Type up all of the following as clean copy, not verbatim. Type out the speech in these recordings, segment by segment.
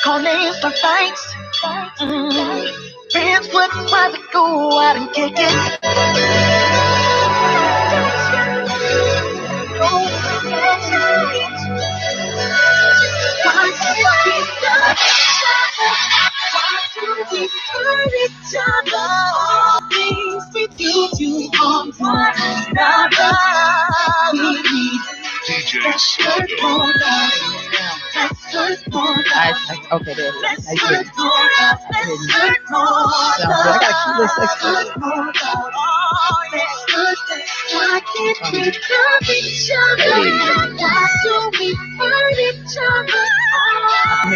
no names, no thanks. Friends would rather go out and kick it. Why do we hurt each other? All things we do on one another. We need let's hurt more love. Let's hurt more love. Okay, there it is. Let's hurt more love. Let's hurt more love. I got a keyless Xclusive. Why can't we love each other? Why do we hurt each other? I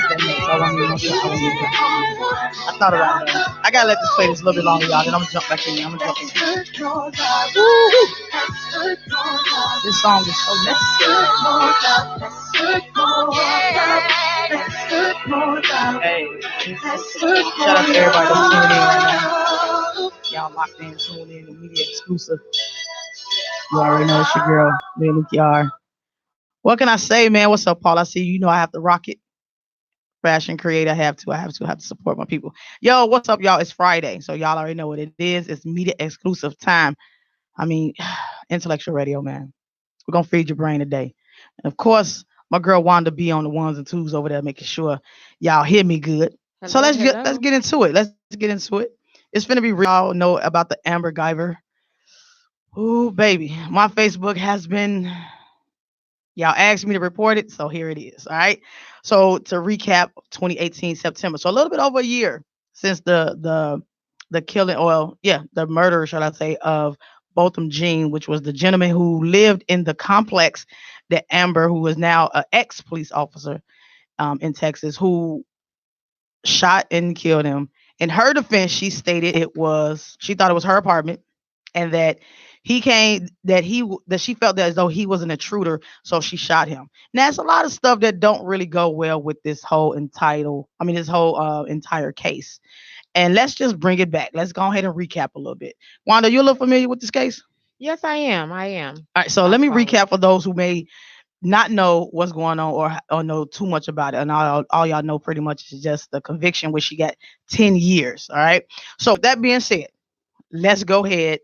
thought about it. I gotta let this play this a little bit longer, y'all. Then I'm gonna jump back in. This song is so necessary. Hey, shout out to everybody that's tuning in right now. Y'all locked in, tuned in, the media exclusive. You already know it's your girl, Lily Kiar. What can I say, man? What's up, Paul? I see you know I have to rock it. Fashion creator, I have to support my people. Yo, what's up, y'all? It's Friday, so y'all already know what it is. It's media exclusive time. I mean, intellectual radio, man. We're gonna feed your brain today. And of course, my girl Wanda be on the ones and twos over there, making sure y'all hear me good. So let's get into it. Let's get into it. It's gonna be real. Y'all know about the Amber Guyver. Ooh, baby, my Facebook has been. Y'all asked me to report it, so here it is. All right. So to recap, 2018 September. So a little bit over a year since the killing, the murder, shall I say, of Botham Jean, which was the gentleman who lived in the complex that Amber, who is now an ex-police officer in Texas, who shot and killed him. In her defense, she stated she thought it was her apartment, and that she felt that as though he was an intruder, so she shot him. Now, it's a lot of stuff that don't really go well with this whole entire case. And let's just bring it back. Let's go ahead and recap a little bit. Wanda, you a little familiar with this case? Yes, I am. All right, so let me recap for those who may not know what's going on or know too much about it. And all y'all know pretty much is just the conviction, which she got 10 years. All right. So that being said, let's go ahead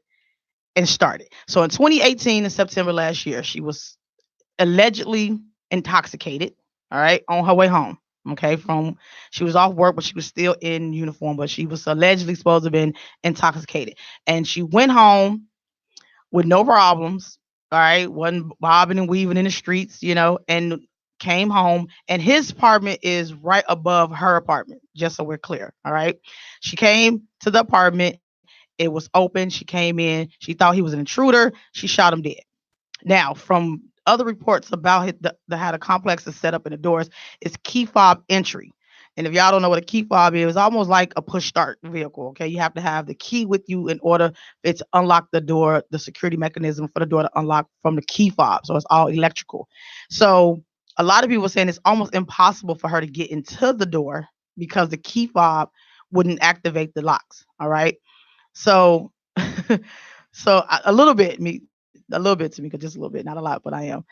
and start it. So in 2018, in September last year, she was allegedly intoxicated, all right, on her way home. Okay, she was off work, but she was still in uniform, but she was allegedly supposed to have been intoxicated. And she went home with no problems, all right, wasn't bobbing and weaving in the streets, and came home. And his apartment is right above her apartment, just so we're clear, all right. She came to the apartment. It was open. She came in. She thought he was an intruder. She shot him dead. Now, from other reports about how the complex is set up in the doors, it's key fob entry. And if y'all don't know what a key fob is, it's almost like a push start vehicle. Okay, you have to have the key with you in order for it to unlock the door, the security mechanism for the door to unlock from the key fob. So it's all electrical. So a lot of people are saying it's almost impossible for her to get into the door because the key fob wouldn't activate the locks. All right. So, a little bit to me, because just a little bit, not a lot, but I am.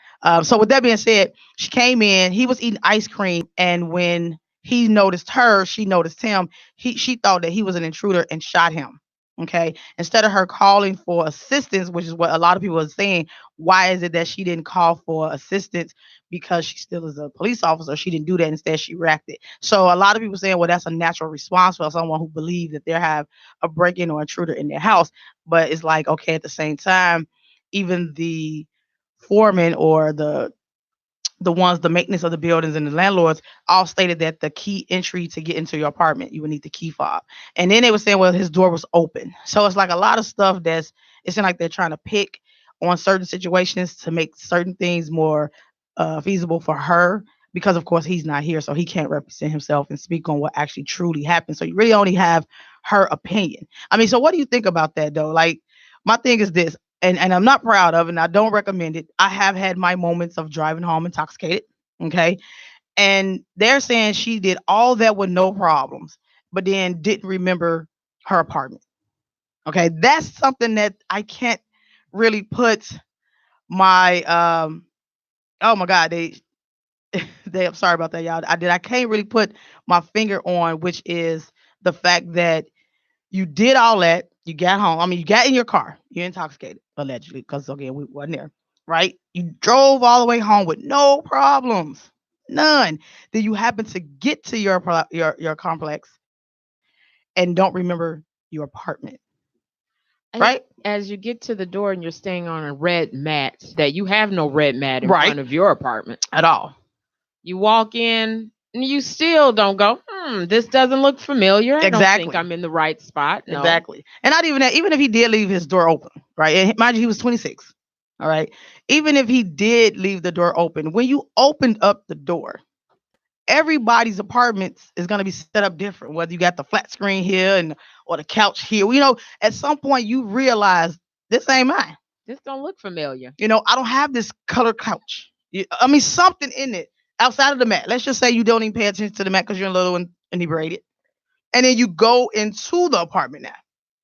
So with that being said, she came in. He was eating ice cream, and when he noticed her, she noticed him. She thought that he was an intruder and shot him. Okay, instead of her calling for assistance, which is what a lot of people are saying, why is it that she didn't call for assistance? Because she still is a police officer. She didn't do that. Instead, she reacted. So a lot of people saying, well, that's a natural response for someone who believes that they have a break-in or intruder in their house. But it's like, okay, at the same time, even the foreman or the maintenance of the buildings and the landlords all stated that the key entry to get into your apartment, you would need the key fob. And then they were saying, well, his door was open. So it's like a lot of stuff it's like they're trying to pick on certain situations to make certain things more feasible for her, because of course he's not here, so he can't represent himself and speak on what actually truly happened. So you really only have her opinion. I mean, so what do you think about that though? Like, my thing is this, and I'm not proud of it, and I don't recommend it. I have had my moments of driving home intoxicated. Okay. And they're saying she did all that with no problems, but then didn't remember her apartment. Okay. That's something that I can't really put my oh my God, I'm sorry about that, y'all. I can't really put my finger on, which is the fact that you did all that. You got home. I mean, you got in your car. You're intoxicated, allegedly, because again, we wasn't there, right? You drove all the way home with no problems, none. Then you happen to get to your complex and don't remember your apartment, right? As you get to the door and you're staying on a red mat, that you have no red mat in Right, front of your apartment. at all. You walk in and you still don't go, this doesn't look familiar. I don't think Exactly. I'm in the right spot. No. Exactly. And not even that, even if he did leave his door open, right? And mind you, he was 26. All right. Even if he did leave the door open, when you opened up the door, everybody's apartments is going to be set up different, whether you got the flat screen here and or the couch here. At some point you realize this ain't mine. This don't look familiar. I don't have this color couch. I mean, something in it outside of the mat. Let's just say you don't even pay attention to the mat because you're a little inebriated. And then you go into the apartment now.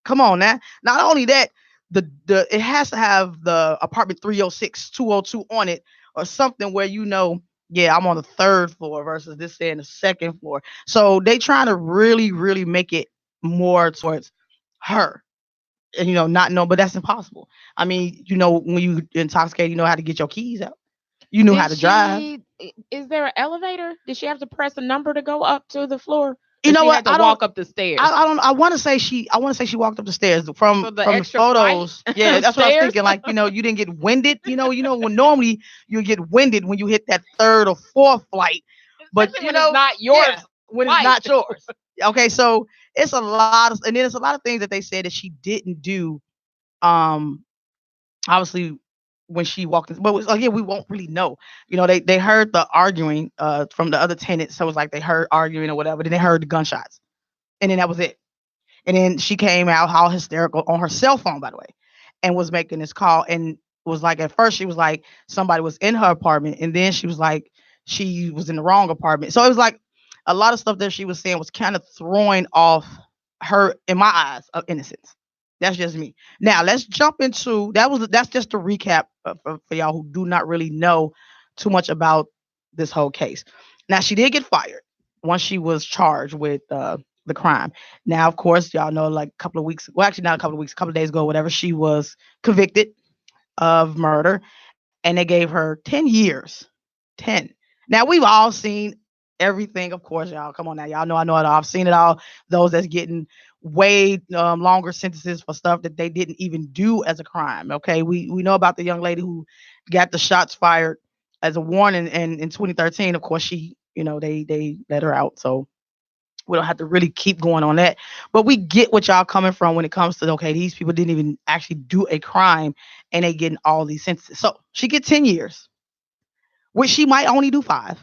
Come on now. Not only that, the it has to have the apartment 306, 202 on it or something where yeah, I'm on the third floor versus this saying the second floor. So they trying to really, really make it more towards her. And not know, but that's impossible. I mean, when you intoxicated, you know how to get your keys out. You knew how Did to drive. is there an elevator? Did she have to press a number to go up to the floor? You Or know she what? had to walk up the stairs? I don't. I want to say she. I want to say she walked up the stairs So the from the extra flight photos. Yeah, of that's what I was stairs? thinking. Like you didn't get winded. When normally you get winded when you hit that third or fourth flight, but Especially when it's not yours yeah, when it's flight. not yours. Okay, so it's a lot of, and then it's a lot of things that they said that she didn't do. Um, Obviously when she walked in, but again, we won't really know. They heard the arguing from the other tenants, so it was like they heard arguing or whatever. Then they heard the gunshots, and then that was it. And then she came out all hysterical on her cell phone, by the way, and was making this call. And was like, at first, she was like, somebody was in her apartment. And then she was like, she was in the wrong apartment. So it was like a lot of stuff that she was saying was kind of throwing off her, in my eyes, of innocence. That's just me. Now let's jump into that's just a recap for y'all who do not really know too much about this whole case. Now she did get fired once she was charged with the crime. Now, of course, y'all know, like a couple of weeks, well, actually not a couple of weeks, a couple of days ago, whatever, she was convicted of murder, and they gave her 10 years. 10. Now, we've all seen everything, of course, y'all. Come on now. Y'all know I know it all. I've seen it all. Those that's getting way longer sentences for stuff that they didn't even do as a crime. Okay. We know about the young lady who got the shots fired as a warning, and in 2013, of course, she, they let her out. So we don't have to really keep going on that. But we get what y'all coming from when it comes to, okay, these people didn't even actually do a crime and they getting all these sentences. So she get 10 years, which she might only do 5.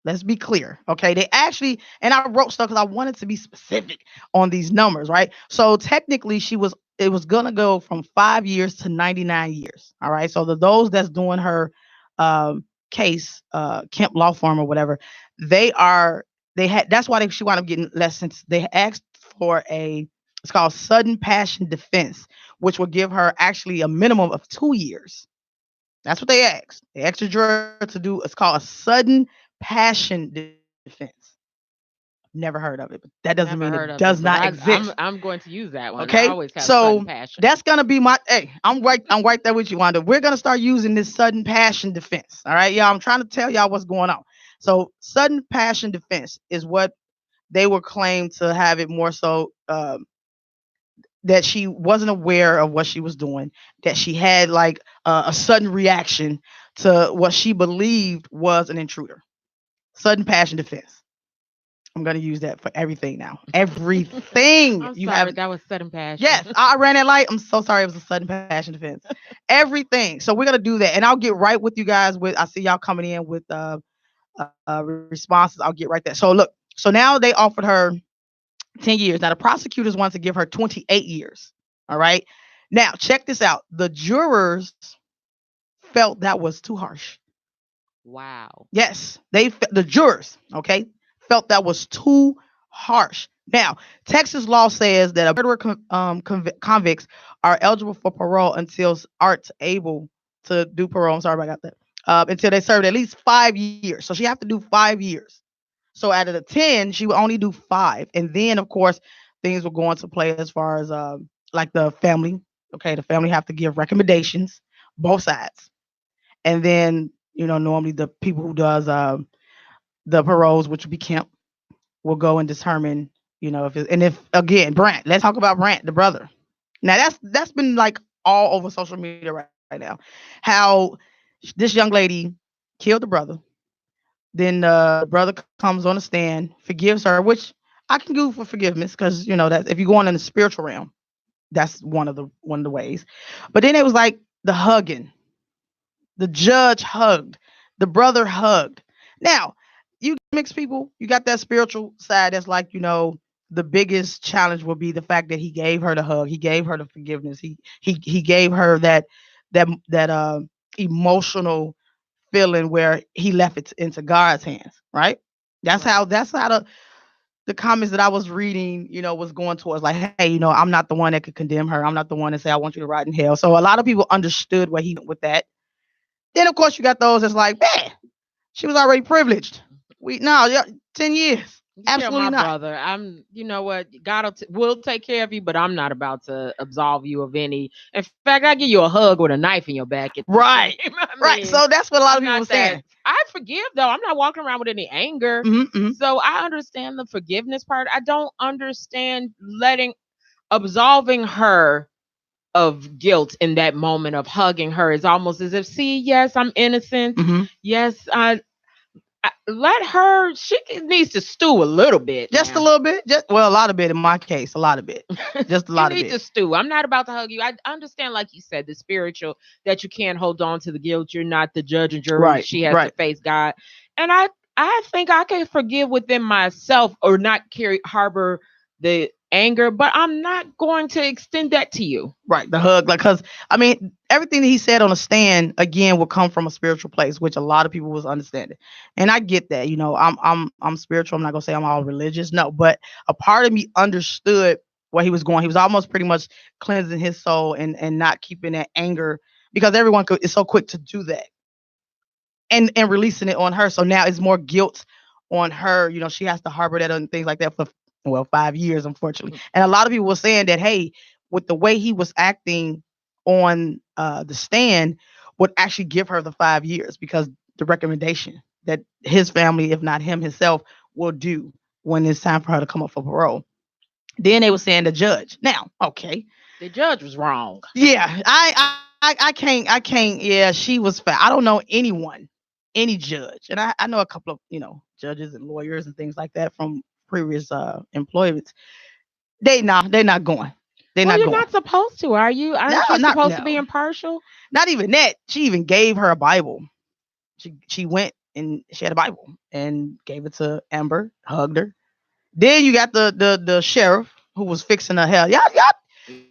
Let's be clear. Okay. They actually, and I wrote stuff because I wanted to be specific on these numbers, right? So technically it was gonna go from 5 years to 99 years. All right. So those that's doing her case, Kemp Law Firm or whatever, they are that's why she wound up getting less, since they asked for it's called sudden passion defense, which will give her actually a minimum of 2 years. That's what they asked. They asked the juror to do, it's called a sudden passion defense. Never heard of it, but that doesn't mean it Never heard does of it, not but exist. I'm going to use that one. I Okay. always have So sudden passion. that's gonna be my, hey, I'm right there with you, Wanda. We're gonna start using this sudden passion defense. All right, y'all. I'm trying to tell y'all what's going on. So sudden passion defense is what they were claimed to have it more so, that she wasn't aware of what she was doing, that she had like a sudden reaction to what she believed was an intruder. Sudden passion defense. I'm gonna use that for everything now. Everything I'm you sorry, have. that was sudden passion. Yes, I ran that light. I'm so sorry. It was a sudden passion defense. Everything. So we're gonna do that, and I'll get right with you guys. I see y'all coming in with responses. I'll get right there. So look. So now they offered her 10 years. Now the prosecutors want to give her 28 years. All right. Now check this out. The jurors felt that was too harsh. Wow. Yes, the jurors, okay, felt that was too harsh. Now, Texas law says that a murderer convicts are eligible for parole until art's able to do parole. I'm sorry about that. until they served at least 5 years. So she have to do 5 years. So out of the 10, she would only do five. And then, of course, things will go into play as far as like the family. Okay, the family have to give recommendations, both sides. And then, normally the people who does the paroles, which would be Kemp, will go and determine, if it, and if again, Brant, let's talk about Brant, the brother. Now that's been like all over social media right now. How this young lady killed the brother. Then the brother comes on the stand, forgives her, which I can do for forgiveness because that if you're going in the spiritual realm, that's one of the ways. But then it was like the hugging. The judge hugged. The brother hugged. Now, you mix people, you got that spiritual side that's like, the biggest challenge will be the fact that he gave her the hug. He gave her the forgiveness. He gave her that emotional feeling where he left it into God's hands, right? That's how the comments that I was reading, was going towards like, hey, I'm not the one that could condemn her. I'm not the one that say I want you to rot in hell. So a lot of people understood where he went with that. Then of course you got those that's like, man, she was already privileged. Yeah, 10 years. You tell Absolutely my not. brother, you know what, God will take care of you, but I'm not about to absolve you of any. In fact, I give you a hug with a knife in your back at the same. Right. I Right. mean, So that's what a lot I'm of people not were that. saying. I forgive though. I'm not walking around with any anger. Mm-hmm. So I understand the forgiveness part. I don't understand absolving her of guilt in that moment of hugging her is almost as if, see, yes, I'm innocent. Mm-hmm. Yes, let her. Needs to stew a little bit Just a now. little bit. A lot of bit in my case. A lot of bit. Just a You lot of need to bit. stew. I'm not about to hug you. I understand, like you said, the spiritual that you can't hold on to the guilt. You're not the judge and jury. Right. She has to Right. face God, and I think I can forgive within myself or not harbor the anger, but I'm not going to extend that to you. Right. The hug. Like, cause I mean, everything that he said on the stand again will come from a spiritual place, which a lot of people was understanding. And I get that. I'm spiritual. I'm not gonna say I'm all religious. No, but a part of me understood where he was going. He was almost pretty much cleansing his soul and not keeping that anger because everyone is so quick to do that and releasing it on her. So now it's more guilt on her. She has to harbor that and things like that for 5 years, unfortunately. And a lot of people were saying that, hey, with the way he was acting on the stand, would actually give her the 5 years because the recommendation that his family, if not him himself, will do when it's time for her to come up for parole. Then they were saying the judge. Now, okay, The judge was wrong. yeah, I can't. Yeah, she was fat. I don't know anyone, any judge, and I know a couple of judges and lawyers and things like that from previous employments. They're not going. They're Well, not you're going. not supposed to, are you? No, Aren't you not supposed to be no, impartial? not even that. She even gave her a Bible. She went and she had a Bible and gave it to Amber, hugged her. Then you got the sheriff who was fixing her hair. Y'all,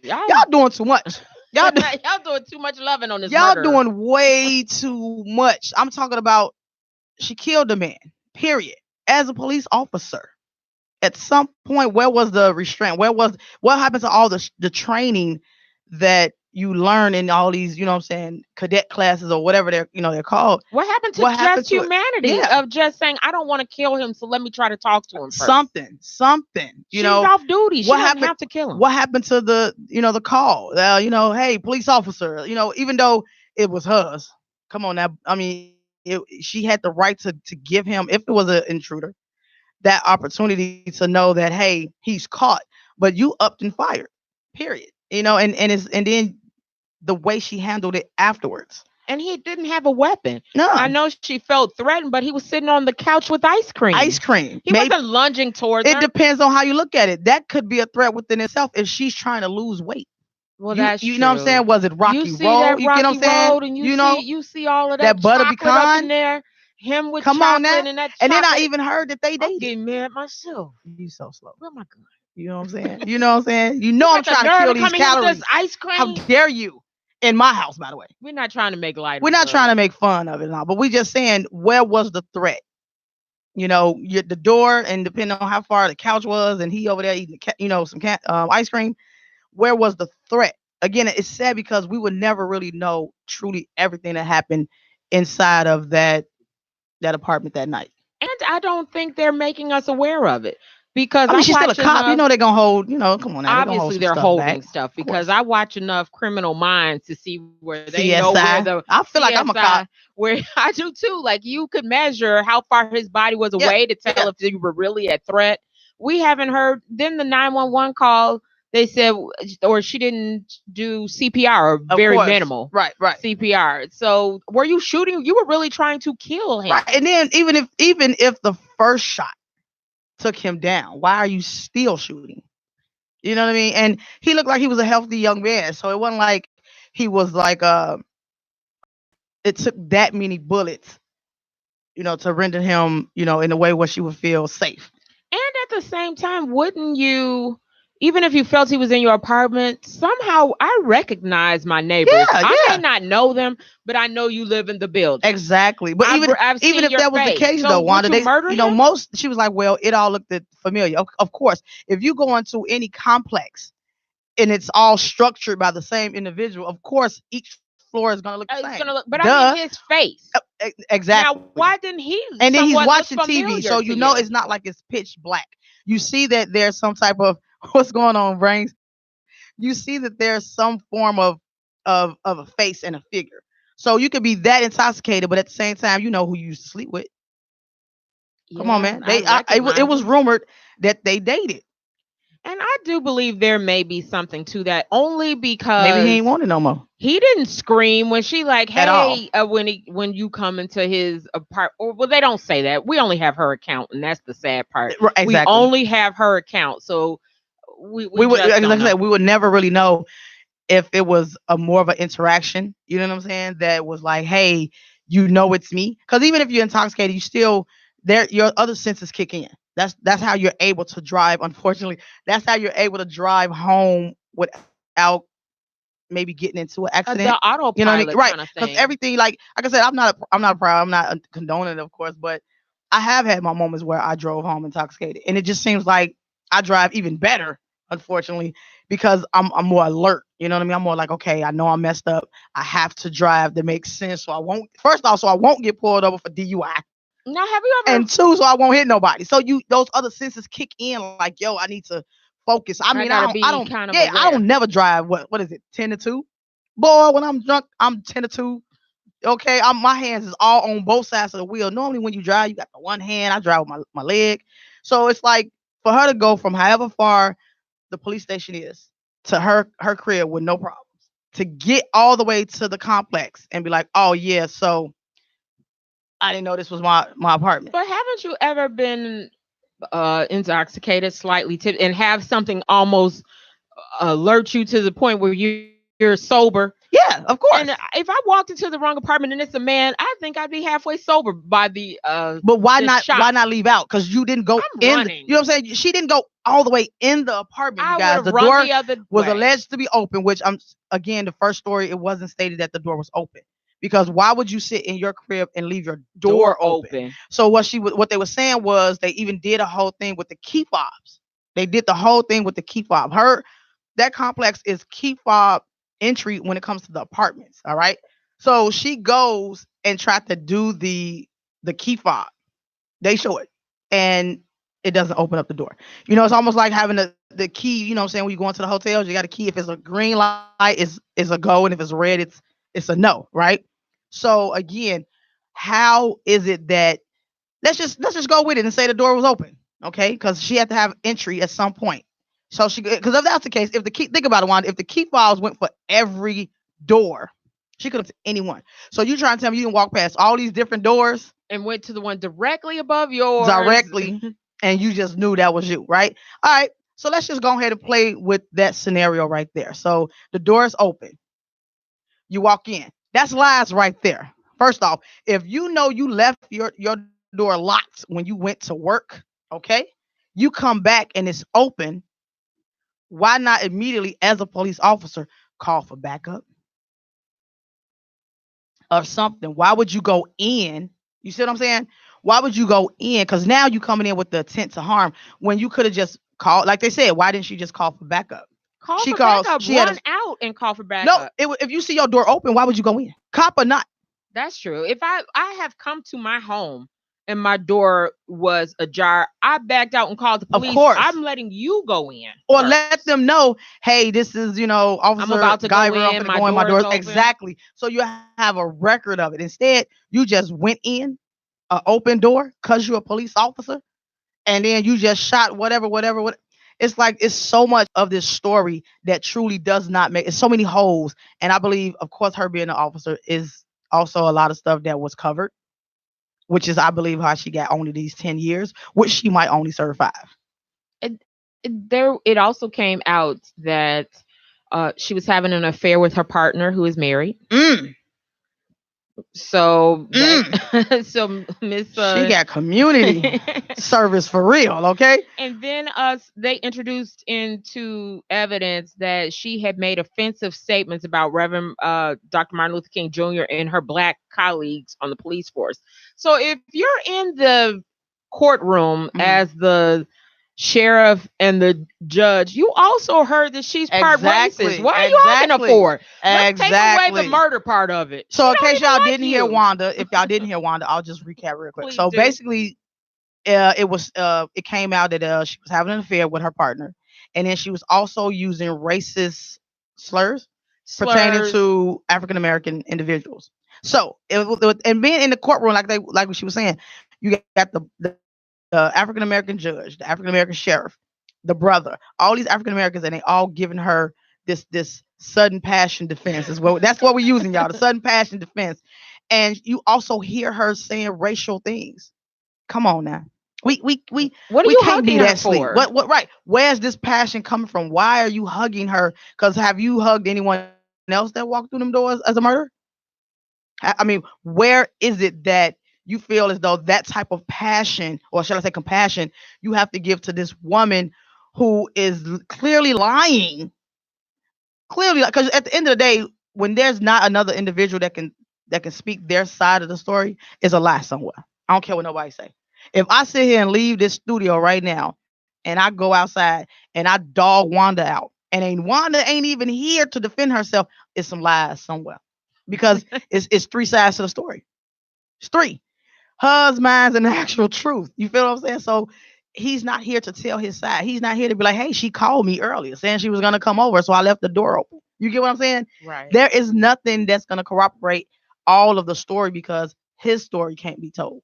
Y'all doing too much. Y'all do, y'all doing too much loving on this y'all murderer. doing way too much. I'm talking about she killed a man. Period. As a police officer, at some point, where was the restraint? What happened to all the training that you learn in all these, what I'm saying, cadet classes or whatever they're called? What happened to What happened just to it? humanity Yeah, of just saying, I don't want to kill him, so let me try to talk to him first? something. She's off duty. She What doesn't happened? have to kill him. What happened to the call? Hey, police officer. Even though it was hers. Come on now. I mean, she had the right to give him, if it was an intruder, that opportunity to know that, hey, he's caught, but you upped and fired. Period. And then the way she handled it afterwards. And he didn't have a weapon. I No. know she felt threatened, but he was sitting on the couch with ice Ice cream. cream. He Maybe wasn't lunging towards it her. depends on how you look at it. That could be a threat within itself if she's trying to lose weight. Well, You that's you know what I'm true. saying? Was it You Rocky see Road? that You get what I'm rocky saying? road, and you see all of that That butter chocolate up in pecan. there. Him with Come on now. chocolate and that And then I chocolate. even heard that they I'm dated. getting mad myself. You so slow. Where am I going? You know what I'm saying? You know what I'm saying? You You know I'm got the trying to nerve kill to these come in here with this calories. ice How cream? dare you? In my house, by the way. We're not trying to make light We're of not trying drugs. to make fun of it now, but we just saying where was the threat? The door, and depending on how far the couch was, and he over there eating some ice cream. Where was the threat? Again, it's sad because we would never really know truly everything that happened inside of that apartment that night. And I don't think they're making us aware of it because I mean, I she's still a watch cop. You enough. know they're gonna hold. Come on now, they're gonna hold Obviously, some they're stuff back. holding stuff Of because course. I watch enough Criminal Minds to see where they know where CSI. the I feel like I'm a CSI, cop. where I do too. Like you could measure how far his body was Yeah, away to tell yeah. if you were really a threat. We haven't heard. Then the 911 call, they said, or she didn't do CPR or Of very course. minimal Right, right, CPR. So were you shooting? You were really trying to kill him. right. And then even if the first shot took him down, why are you still shooting? You know what I mean? And he looked like he was a healthy young man, so it wasn't like he was like it took that many bullets, to render him, in a way where she would feel safe. And at the same time, wouldn't you, even if you felt he was in your apartment, somehow I recognize my neighbors. Yeah, I may yeah. not know them, but I know you live in the building. Exactly. But I've even seen if your that was the face. case So though, would Wanda, you murder him? most she was like, well, it all looked familiar. Of course, if you go into any complex and it's all structured by the same individual, of course each floor is gonna look the It's same. gonna look, but I Duh. mean his face. Exactly. Now, why didn't he And then he's somewhat look watching TV, familiar so to it's you? not like it's pitch black. You see that there's some type of what's going on, brains. You see that there's some form of a face and a figure. So you could be that intoxicated, but at the same time, you know who you used to sleep with. Come on, Yeah, man. I It recognize was him. rumored that they dated. And I do believe there may be something to that, only Maybe he ain't because want it no more he didn't scream when she like, at all. hey, when you come into his apartment. Or, well, they don't say that. We only have her account, and that's the sad part. We Exactly. only have her account, so we We would, just like don't I know. said, we would never really know if it was a more of an interaction. You know what I'm saying? That was like, hey, it's me. Because even if you're intoxicated, you still your other senses kick in. That's how you're able to drive. Unfortunately, that's how you're able to drive home without maybe getting into an accident. The You know what I mean? autopilot Right. kind of Because thing. everything, like I said, I'm not proud. I'm not condoning it, of course, but I have had my moments where I drove home intoxicated, and it just seems like I drive even better, unfortunately, because I'm more alert. You know what I mean? I'm more like, okay, I know I messed up. I have to drive that makes sense, so I won't. First off, so I won't get pulled over for DUI, Now, have you and ever? two, so I won't hit nobody. So those other senses kick in, like, yo, I need to focus. I I mean, gotta I be don't, kind of yeah, I don't aware. never drive. What is it? 10 to 2. Boy, when I'm drunk, I'm 10 to 2. Okay, my hands is all on both sides of the wheel. Normally, when you drive, you got the one hand. I drive with my leg, so it's like for her to go from however far the police station is to her crib with no problems, to get all the way to the complex and be like, oh yeah, so I didn't know this was my apartment. But haven't you ever been intoxicated, slightly tipped, and have something almost alert you to the point where you're sober? Yeah, of And course. if I walked into the wrong apartment and it's a man, I think I'd be halfway sober by But why the not? Why shot. not leave out? Because you didn't go I'm in. You running. know what I'm saying? She didn't go all the way in the apartment. You I would guys, have the run door the other was way. alleged to be open. Which again, the first story, it wasn't stated that the door was open. Because why would you sit in your crib and leave your door Door open? open. So what they were saying was they even did a whole thing with the key fobs. They did the whole thing with the key fob. That complex is key fob entry when it comes to the apartments. All right. So she goes and tried to do the key fob. They show it, and it doesn't open up the door. It's almost like having the key. You know what I'm saying? When you go into the hotels, you got a key. If it's a green light, is a go, and if it's red, it's a no, right? So again, how is it that let's just go with it and say the door was open, okay? Because she had to have entry at some point. So because if that's the case, if the key, think about it, Wanda, if the key fobs went for every door, she could have to anyone. So you trying to tell me you can walk past all these different doors And went to the one directly above yours. directly, and you just knew that was you, right? All right. So let's just go ahead and play with that scenario right there. So the door is open. You walk in. That's lies right there. First off, if you know you left your door locked when you went to work, okay? You come back and it's open. Why not immediately, as a police officer, call for backup or something? Why would you go in? You see what I'm saying? Why would you go in? Because now you coming in with the intent to harm when you could have just called. Like they said, why didn't she just call for backup? Call She for calls. backup. She had a Run out and call for no. backup. If you see your door open, why would you go in? Cop or not? That's true. If I have come to my home and my door was ajar, I backed out and called the Of police. course. I'm letting you go in Or let first. them know, hey, this is, I'm Officer about to go Guyver. I'm in. finna My go in my door is door. open. Exactly. So you have a record of it. Instead, you just went in an open door because you're a police officer, and then you just shot whatever. It's like it's so much of this story that truly does not make. It's so many holes, and I believe, of course, her being an officer is also a lot of stuff that was covered, which is, I believe, how she got only these 10 years, which she might only serve 5. It, it also came out that she was having an affair with her partner who is married. Mm, So mm. that so Miss She got community service for real, okay? and then they introduced into evidence that she had made offensive statements about Reverend Dr. Martin Luther King Jr. and her black colleagues on the police force. So if you're in the courtroom Mhm. as the sheriff and the judge, you also heard that she's part racist. Exactly. What are you hugging her Exactly. for? Let's take away the Exactly. murder part of it. She So in don't case even y'all like didn't hear you. Wanda, if y'all didn't hear Wanda, I'll just recap real quick. Please So do. basically, it came out that she was having an affair with her partner, and then she was also using racist slurs pertaining Slurs. to African American individuals. So and being in the courtroom, like what she was saying, you got the African American judge, the African American sheriff, the brother, all these African Americans, and they all giving her this sudden passion defense is what that's what we're using, y'all, the sudden passion defense. And you also hear her saying racial things. Come on now. We we we What are we you can't be hugging her that sleep. for? What right? Where's this passion coming from? Why are you hugging her? Because have you hugged anyone else that walked through them doors as a murderer? I mean, where is it that you feel as though that type of passion, or shall I say compassion, you have to give to this woman who is clearly lying? Clearly, because at the end of the day, when there's not another individual that can speak their side of the story, is a lie somewhere. I don't care what nobody say. If I sit here and leave this studio right now, and I go outside and I dog Wanda out, and Wanda ain't even here to defend herself, it's some lies somewhere, because it's three sides to the story. It's three. Hers, mine's, and the actual truth. You feel what I'm saying? So he's not here to tell his side. He's not here to be like, hey, she called me earlier saying she was gonna come over, so I left the door open. You get what I'm saying? Right. There is nothing that's gonna corroborate all of the story because his story can't be told.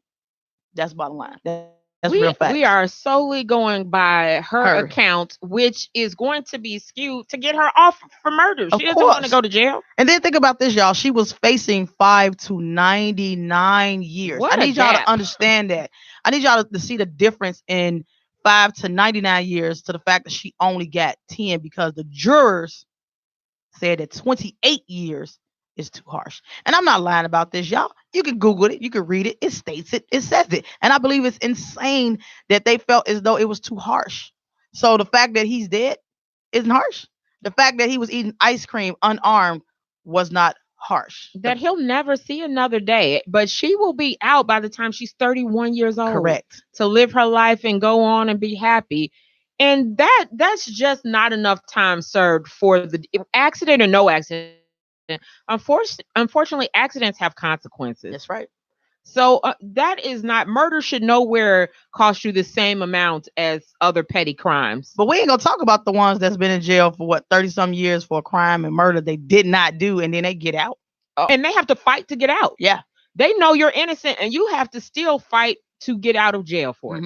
That's bottom line. That's real facts. We are solely going by her Her, account, which is going to be skewed to get her off for murder. of She doesn't want to course. go to jail. And then think about this, y'all. She was facing 5 to 99 years. I What a need y'all to gap. understand that. I need y'all to see the difference in 5 to 99 years to the fact that she only got 10 because the jurors said that 28 years is too harsh. And I'm not lying about this, y'all. You can Google it, you can read it. It states it, it says it. And I believe it's insane that they felt as though it was too harsh. So the fact that he's dead isn't harsh. The fact that he was eating ice cream unarmed was not harsh. That he'll never see another day, but she will be out by the time she's 31 years old Correct. to live her life and go on and be happy. And that's just not enough time served for the accident or no accident. Unfortunately, accidents have consequences. That's right. So that is not murder should nowhere cost you the same amount as other petty crimes. But we ain't gonna talk about the ones that's been in jail for what 30 some years for a crime and murder they did not do, and then they get out. And they have to fight to get out. Yeah. They know you're innocent, and you have to still fight to get out of jail for it.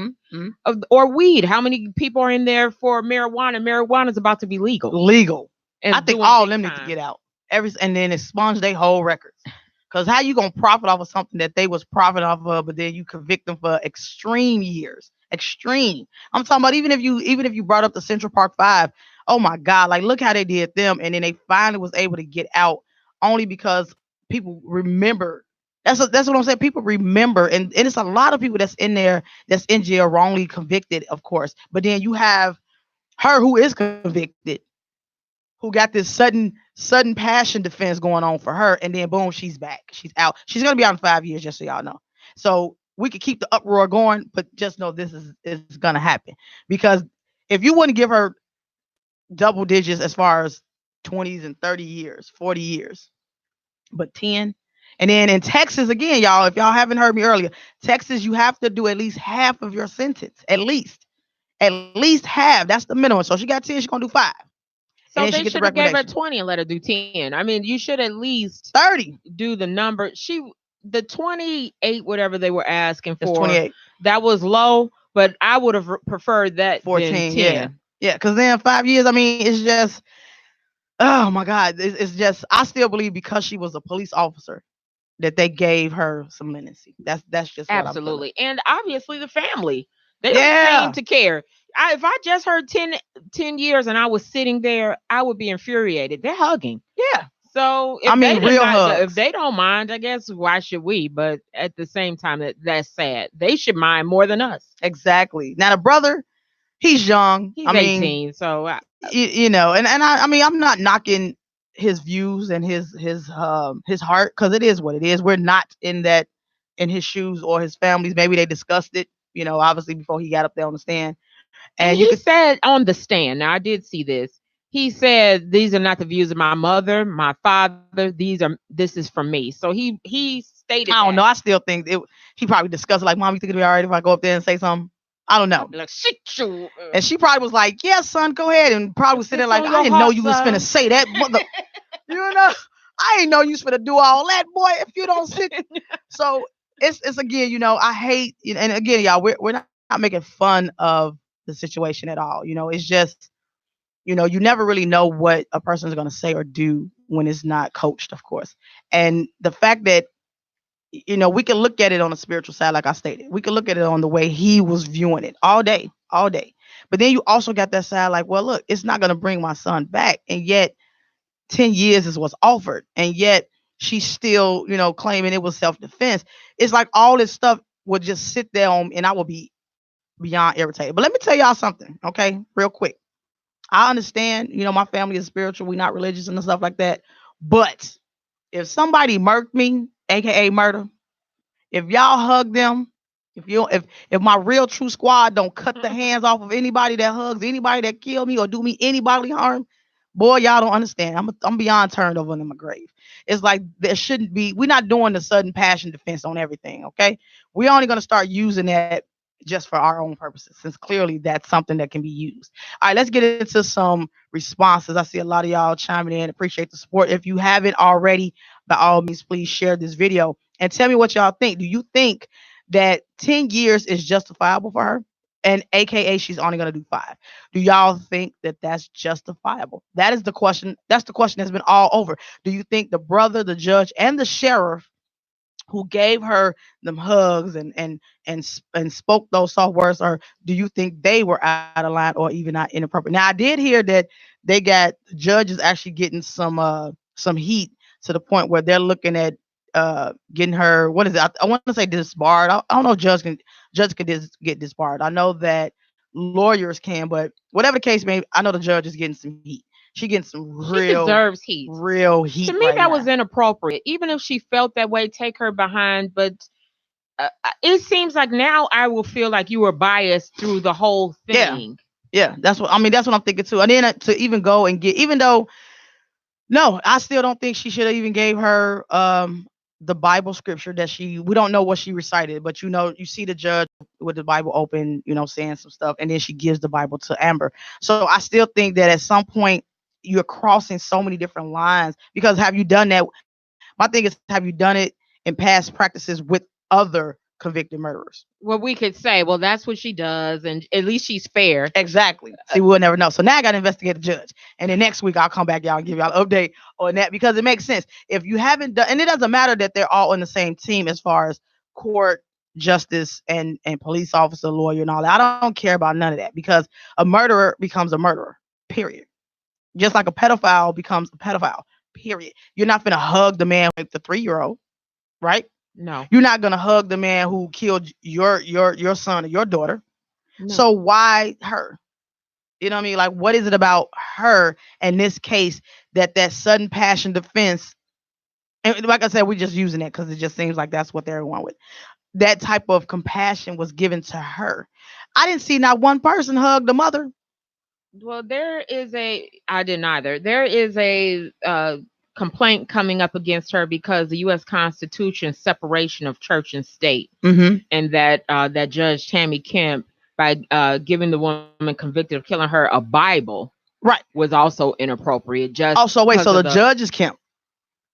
Or weed. How many people are in there for marijuana? Marijuana is about to be legal. Legal. And I think doing all of big them need to time. get out. And then expunge their whole records. Cause how you gonna profit off of something that they was profiting off of, but then you convict them for extreme years? Extreme. I'm talking about even if you brought up the Central Park Five. Oh my God! Like look how they did them, and then they finally was able to get out only because people remember. That's what I'm saying. People remember, and it's a lot of people that's in there that's in jail wrongly convicted, of course. But then you have her who is convicted, who got this sudden passion defense going on for her, and then boom, she's back. She's out. She's gonna be out in 5 years, just so y'all know. So we could keep the uproar going, but just know this is gonna happen. Because if you wouldn't give her double digits as far as 20s and 30 years, 40 years, but 10, And then in Texas, again, y'all, if y'all haven't heard me earlier, Texas, you have to do at least half of your sentence. At least half. That's the minimum. So she got 10, she's gonna do 5. And then So she they get the should have gave her recommendation. 20 and let her do 10. I mean, you should at least 30. do the number. The 28, whatever they were asking That's for, 28. that was low, but I would have preferred that than 14. Yeah. 10. Yeah. Because then 5 years, I mean, it's just, oh my God. It's just, I still believe because she was a police officer that they gave her some leniency. That's just what I'm feeling. Absolutely. And obviously the family, they don't seem Yeah. to care. If I just heard 10 years and I was sitting there, I would be infuriated. They're hugging. Yeah. So I mean, real if hugs. they don't mind, I guess why should we? But at the same time, that's sad. They should mind more than us. Exactly. Now, the brother, he's young. He's I mean, 18, so and I mean, I'm not knocking his views and his heart because it is what it is. We're not in his shoes or his family's. Maybe they discussed it, obviously before he got up there on the stand, and and you he could. said on the stand. Now I did see this. He said these are not the views of my mother, my father. This is from me. So he stated I don't that. know. I still think he probably discussed it like, "Mom, you think it'll be all right if I go up there and say something?" I don't I'd know. be like, shit you. And she probably was like, "Yeah, son, go ahead," and probably was sitting It's there like, on "I your didn't know heart, you was finna son. say that, mother." You know, I ain't know you was finna do all that, boy. If you don't sit, so it's again, I hate, and again, y'all, we're not making fun of the situation at all. It's just, you never really know what a person is gonna say or do when it's not coached, of course. And the fact that we can look at it on a spiritual side, like I stated. We can look at it on the way he was viewing it all day, all day. But then you also got that side, like, well, look, it's not gonna bring my son back, and yet 10 years is what's offered. And yet she's still, claiming it was self-defense. It's like all this stuff would just sit there on and I will be beyond irritated. But let me tell y'all something, okay? Real quick. I understand, my family is spiritual, we're not religious and stuff like that. But if somebody murked me, aka murder, if y'all hug them, if my real true squad don't cut the hands off of anybody that hugs anybody that kill me or do me any bodily harm, boy, y'all don't understand. I'm beyond turned over in my grave. It's like there shouldn't be. We're not doing the sudden passion defense on everything. Okay, we're only gonna start using that just for our own purposes, since clearly that's something that can be used. All right, let's get into some responses. I see a lot of y'all chiming in. Appreciate the support. If you haven't already, by all means, please share this video and tell me what y'all think. Do you think that 10 years is justifiable for her? And AKA, she's only going to do 5. Do y'all think that that's justifiable? That is the question. That's the question that's been all over. Do you think the brother, the judge, and the sheriff who gave her them hugs and spoke those soft words, or do you think they were out of line or even not inappropriate? Now I did hear that they got judges actually getting some heat to the point where they're looking at getting her, what is it? I want to say disbarred. I don't know if judge can get disbarred. I know that lawyers can, but whatever the case may be, I know the judge is getting some heat. She getting some She deserves heat. real To heat me, right that was now. inappropriate. Even if she felt that way, take her behind. But it seems like now I will feel like you were biased through the whole Yeah. thing. Yeah, that's what I mean. That's what I'm thinking too. And then to even go and get, even though, no, I still don't think she should have even gave her the Bible scripture that we don't know what she recited, but you see the judge with the Bible open, saying some stuff, and then she gives the Bible to Amber. So I still think that at some point you're crossing so many different lines, because have you done that? My thing is, have you done it in past practices with other convicted murderers? Well, we could say, well, that's what she does, and at least she's fair. Exactly. See, we'll never know. So now I got to investigate the judge. And then next week, I'll come back, y'all, and give y'all an update on that, because it makes sense. If you haven't done, and it doesn't matter that they're all on the same team as far as court, justice, and police officer, lawyer, and all that. I don't care about none of that, because a murderer becomes a murderer, period. Just like a pedophile becomes a pedophile, period. You're not going to hug the man with the 3-year-old, right? No. You're not going to hug the man who killed your son or your daughter. No. So why her? You know what I mean? Like, what is it about her in this case that sudden passion defense? And like I said, we're just using it because it just seems like that's what they're going with. That type of compassion was given to her. I didn't see not one person hug the mother. Well, I didn't either. There is a complaint coming up against her because the U.S. Constitution separation of church and state, Mm-hmm. and that that Judge Tammy Kemp, by giving the woman convicted of killing her a Bible, Right. was also inappropriate. Just Oh, so wait, because so of the judge is Kemp.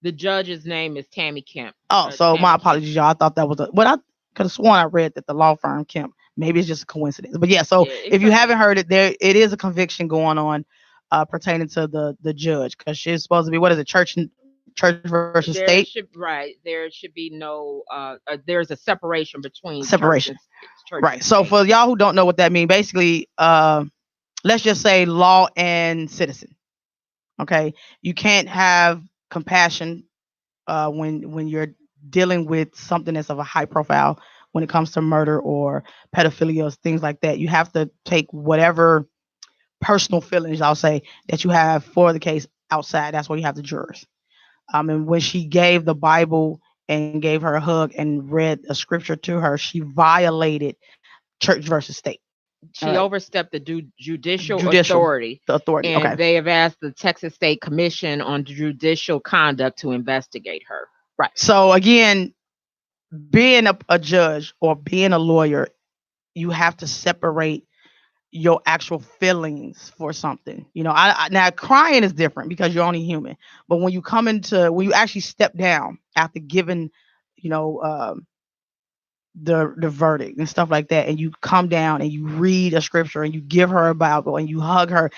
the judge's name is Tammy Kemp. Oh, Judge so Tammy my Kemp. apologies, y'all. I thought that was but I could have sworn I read that the law firm Kemp. Maybe it's just a coincidence. But yeah, so Yeah, it if you could haven't be. heard it, there it is a conviction going on pertaining to the judge, because she's supposed to be, what is it, church versus state? There should be no there's a separation between Separation. church Right. and So state. for y'all who don't know what that means, basically, let's just say law and citizen. Okay. You can't have compassion when you're dealing with something that's of a high profile when it comes to murder or pedophilia or things like that. You have to take whatever personal feelings, I'll say, that you have for the case outside. That's why you have the jurors. And when she gave the Bible and gave her a hug and read a scripture to her, she violated church versus state. All She right. overstepped the judicial Judicial, authority, the authority. and Okay. they have asked the Texas State Commission on Judicial Conduct to investigate her. Right. So again, being a judge or being a lawyer, you have to separate your actual feelings for something. You know, now crying is different because you're only human. But when you actually step down after giving, you know, the verdict and stuff like that, and you come down and you read a scripture and you give her a Bible and you hug her,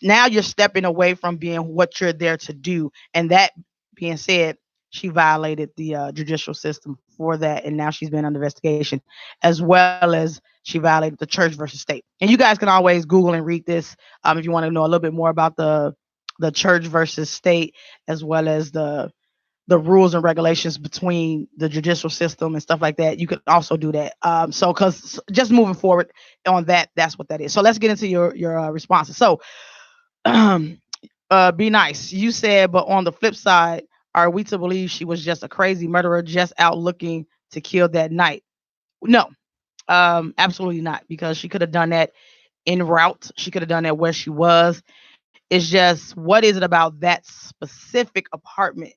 now you're stepping away from being what you're there to do. And that being said, she violated the judicial system for that, and now she's been under investigation, as well as she violated the church versus state. And you guys can always Google and read this if you want to know a little bit more about the church versus state, as well as the rules and regulations between the judicial system and stuff like that. You could also do that. So, because just moving forward on that, that's what that is. So let's get into your responses. So, be nice. You said, but on the flip side, are we to believe she was just a crazy murderer just out looking to kill that night? No, absolutely not, because she could have done that en route. She could have done that where she was. It's just, what is it about that specific apartment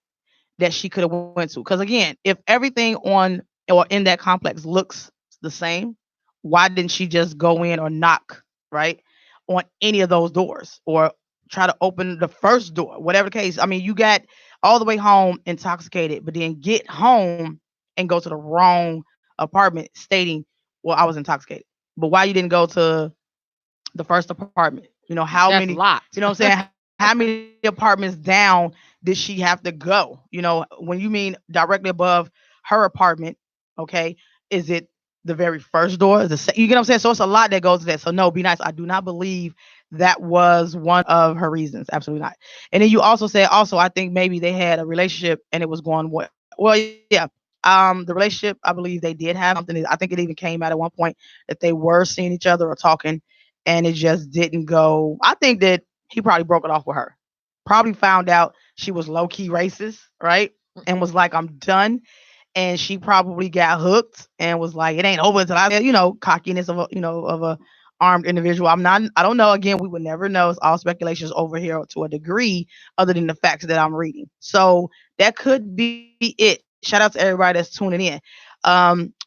that she could have went to? Because again, if everything on or in that complex looks the same, why didn't she just go in or knock, right, on any of those doors, or try to open the first door, whatever the case? I mean, you got all the way home intoxicated, but then get home and go to the wrong apartment stating, well, I was intoxicated. But why you didn't go to the first apartment? You know, how That's many, locked. you know what I'm saying? How many apartments down did she have to go? You know, when you mean directly above her apartment, okay, is it the very first door? You get what I'm saying? So it's a lot that goes to that. So no, be nice. I do not believe that was one of her reasons. Absolutely not. And then you also said, also, I think maybe they had a relationship and it was going what? Well, yeah. The relationship, I believe they did have something. I think it even came out at one point that they were seeing each other or talking, and it just didn't go. I think that he probably broke it off with her. Probably found out she was low key racist, right? And was like, I'm done. And she probably got hooked and was like, it ain't over until I, cockiness of a armed individual. I don't know. Again, we would never know. It's all speculations over here to a degree, other than the facts that I'm reading. So that could be it. Shout out to everybody that's tuning in.